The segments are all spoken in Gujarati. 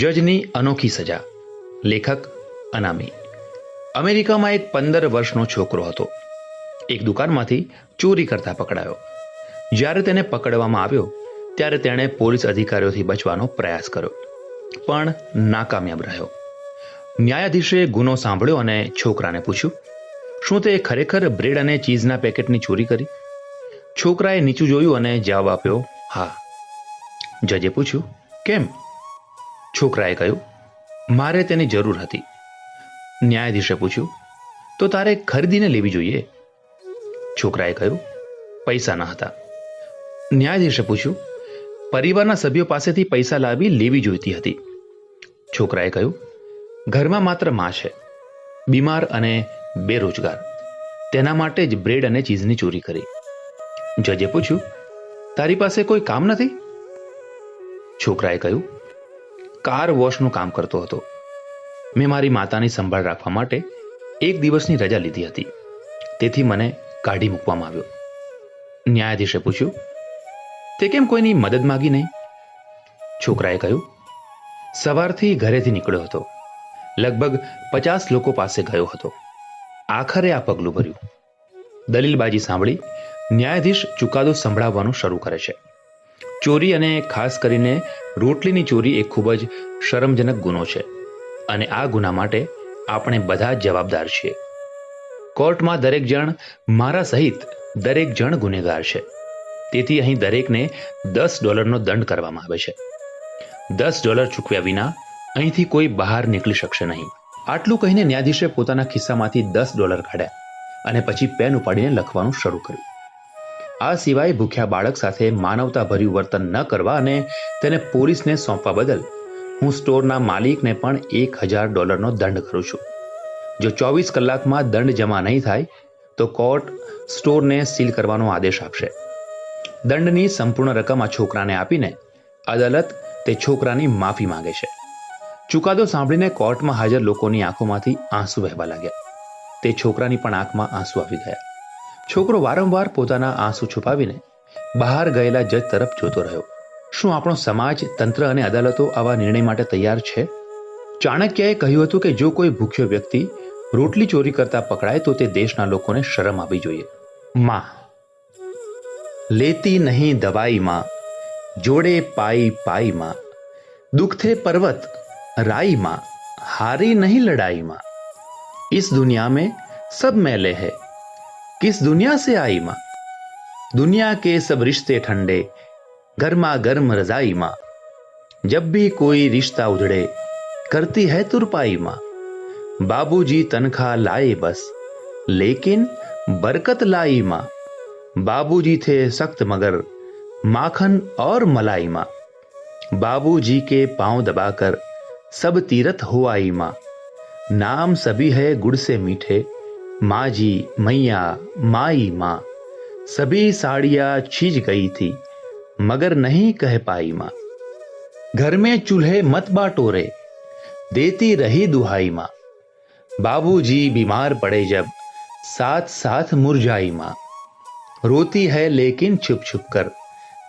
જજની અનોખી સજા. લેખક અનામી. અમેરિકામાં એક 15 વર્ષનો છોકરો હતો. એક દુકાનમાંથી ચોરી કરતા પકડાયો. જ્યારે તેને પકડવામાં આવ્યો ત્યારે તેણે પોલીસ અધિકારીઓથી બચવાનો પ્રયાસ કર્યો, પણ નાકામયાબ રહ્યો. ન્યાયાધીશે ગુનો સાંભળ્યો અને છોકરાને પૂછ્યું, શું તે ખરેખર બ્રેડ અને ચીઝના પેકેટની ચોરી કરી? છોકરાએ નીચું જોયું અને જવાબ આપ્યો, હા. જજે પૂછ્યું, કેમ? છોકરાએ કહ્યું, મારે તેની જરૂર હતી. ન્યાયાધીશે પૂછ્યું, તો તારે ખરીદીને લેવી જોઈએ. છોકરાએ કહ્યું, પૈસા ન હતા. ન્યાયાધીશે પૂછ્યું, પરિવારના સભ્યો પાસેથી પૈસા લાવી લેવી જોઈતી હતી. છોકરાએ કહ્યું, ઘરમાં માત્ર માં છે, બીમાર અને બેરોજગાર, તેના માટે જ બ્રેડ અને ચીઝની ચોરી કરી. જજે પૂછ્યું, તારી પાસે કોઈ કામ નથી? છોકરાએ કહ્યું, કાર વોશનું કામ કરતો હતો. મેં મારી માતાની સંભાળ રાખવા માટે એક દિવસની રજા લીધી હતી, તેથી મને કાઢી મૂકવામાં આવ્યો. ન્યાયાધીશે પૂછ્યું, તે કેમ કોઈની મદદ માંગી નહીં? છોકરાએ કહ્યું, સવારથી ઘરેથી નીકળ્યો હતો, લગભગ 50 લોકો પાસે ગયો હતો, આખરે આ પગલું ભર્યું. દલીલબાજી સાંભળી ન્યાયાધીશ ચુકાદો સંભળાવવાનું શરૂ કરે છે. ચોરી અને ખાસ કરીને રોટલીની ચોરી એ ખૂબ જ શરમજનક ગુનો છે અને આ ગુના માટે આપણે બધા જ જવાબદાર છીએ. કોર્ટમાં દરેક જણ, મારા સહિત દરેક જણ ગુનેગાર છે. તેથી અહીં દરેકને $10નો દંડ કરવામાં આવે છે. $10 ચૂકવ્યા વિના અહીંથી કોઈ બહાર નીકળી શકશે નહીં. આટલું કહીને ન્યાયાધીશે પોતાના ખિસ્સામાંથી $10 કાઢ્યા અને પછી પેન ઉપાડીને લખવાનું શરૂ કર્યું. આ સિવાય ભૂખ્યા બાળક સાથે માનવતાભર્યું વર્તન ન કરવા અને તેને પોલીસને સોંપવા બદલ હું સ્ટોરના માલિકને પણ $1000નો દંડ કરું છું. જો 24 કલાકમાં દંડ જમા નહીં થાય તો કોર્ટ સ્ટોરને સીલ કરવાનો આદેશ આપશે. દંડની સંપૂર્ણ રકમ આ છોકરાને આપીને અદાલત તે છોકરાની માફી માંગે છે. ચુકાદો સાંભળીને કોર્ટમાં હાજર લોકોની આંખોમાંથી આંસુ વહેવા લાગ્યા. તે છોકરાની પણ આંખમાં આંસુ આવી ગયા. છોકરો વારંવાર પોતાના આંસુ છુપાવીને બહાર ગયેલા જજ તરફ જોતો રહ્યો. શું આપણો સમાજ, તંત્ર અને અદાલતો આવા નિર્ણય માટે તૈયાર છે? ચાણક્યએ કહ્યું હતું કે જો કોઈ ભૂખ્યો વ્યક્તિ રોટલી ચોરી કરતા પકડાય તો તે દેશના લોકોને શરમ આવવી જોઈએ. માં લેતી નહીં દવાઈમાં, જોડે પાઈ પાઈમાં, દુઃખથે પર્વત રાઈમાં, હારી નહીં લડાઈમાં. इस दुनिया में सब मैले है, किस दुनिया से आई माँ? दुनिया के सब रिश्ते ठंडे, गर्मा गर्म रजाई माँ. जब भी कोई रिश्ता उधड़े, करती है तुरपाई माँ. बाबूजी तनख्वाह लाए बस, लेकिन बरकत लाई माँ. बाबूजी थे सख्त मगर माखन और मलाई माँ. बाबूजी के पांव दबाकर सब तीरथ हो आई माँ. नाम सभी है गुड़ से मीठे, माँ जी मैया माई माँ. सभी साड़ियाँ छीज गई थी मगर नहीं कह पाई माँ. घर में चूल्हे मत बांटो रे, देती रही दुहाई माँ. बाबूजी बीमार पड़े जब, साथ साथ मुरझाई माँ. रोती है लेकिन छुप छुप कर,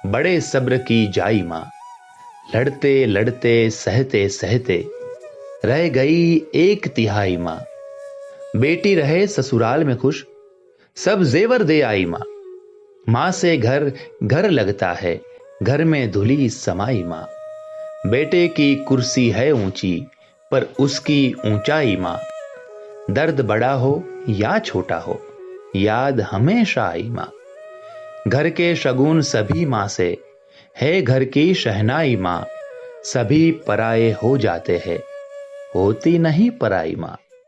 बड़े सब्र की जाई माँ. लड़ते लड़ते सहते सहते रह गई 1/3 माँ. बेटी रहे ससुराल में खुश, सब जेवर दे आई माँ. माँ से घर घर लगता है, घर में धुली समाई माँ. बेटे की कुर्सी है ऊंची, पर उसकी ऊंचाई माँ. दर्द बड़ा हो या छोटा हो, याद हमेशा आई माँ. घर के शगुन सभी माँ से, है घर की शहनाई माँ. सभी पराये हो जाते हैं, होती नहीं पराई माँ.